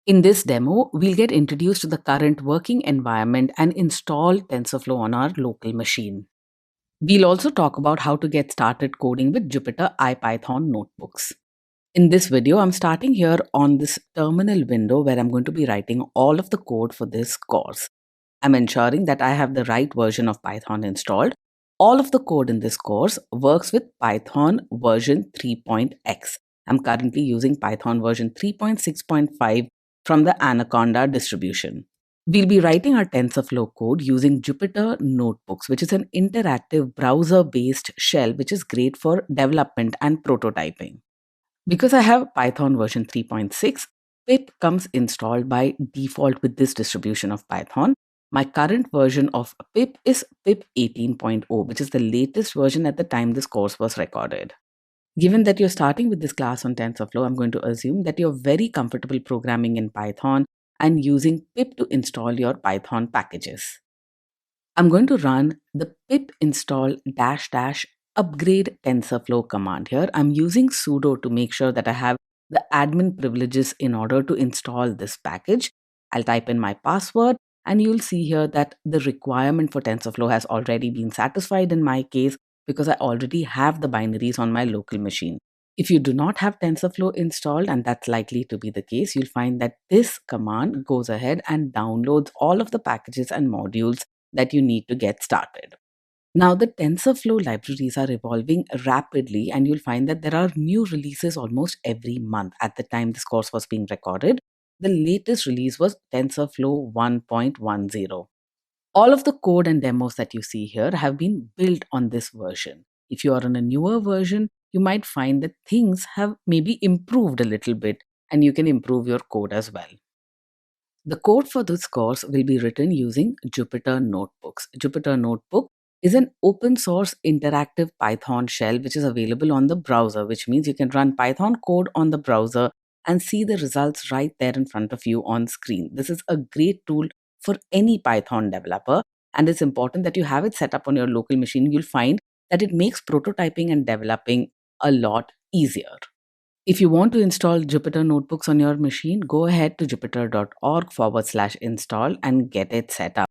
In this demo, we'll get introduced to the current working environment and install TensorFlow on our local machine. We'll also talk about how to get started coding with Jupyter IPython notebooks. In this video, I'm starting here on this terminal window where I'm going to be writing all of the code for this course. I'm ensuring that I have the right version of Python installed. All of the code in this course works with Python version 3.x. I'm currently using Python version 3.6.5 from the Anaconda distribution. We'll be writing our TensorFlow code using Jupyter Notebooks, which is an interactive browser-based shell which is great for development and prototyping. Because I have Python version 3.6, pip comes installed by default with this distribution of Python. My current version of pip is pip 18.0, which is the latest version at the time this course was recorded. Given that you're starting with this class on TensorFlow, I'm going to assume that you're very comfortable programming in Python and using pip to install your Python packages. I'm going to run the pip install -- upgrade TensorFlow command here. I'm using sudo to make sure that I have the admin privileges in order to install this package. I'll type in my password and you'll see here that the requirement for TensorFlow has already been satisfied in my case because I already have the binaries on my local machine. If you do not have TensorFlow installed, and that's likely to be the case, you'll find that this command goes ahead and downloads all of the packages and modules that you need to get started. Now, the TensorFlow libraries are evolving rapidly, and you'll find that there are new releases almost every month. At the time this course was being recorded, the latest release was TensorFlow 1.10. All of the code and demos that you see here have been built on this version. If you are on a newer version, you might find that things have maybe improved a little bit, and you can improve your code as well. The code for this course will be written using Jupyter Notebooks. Jupyter Notebook is an open source interactive Python shell which is available on the browser, which means you can run Python code on the browser and see the results right there in front of you on screen. This is a great tool for any Python developer, and it's important that you have it set up on your local machine. You'll find that it makes prototyping and developing a lot easier. If you want to install Jupyter Notebooks on your machine, go ahead to jupyter.org/install and get it set up.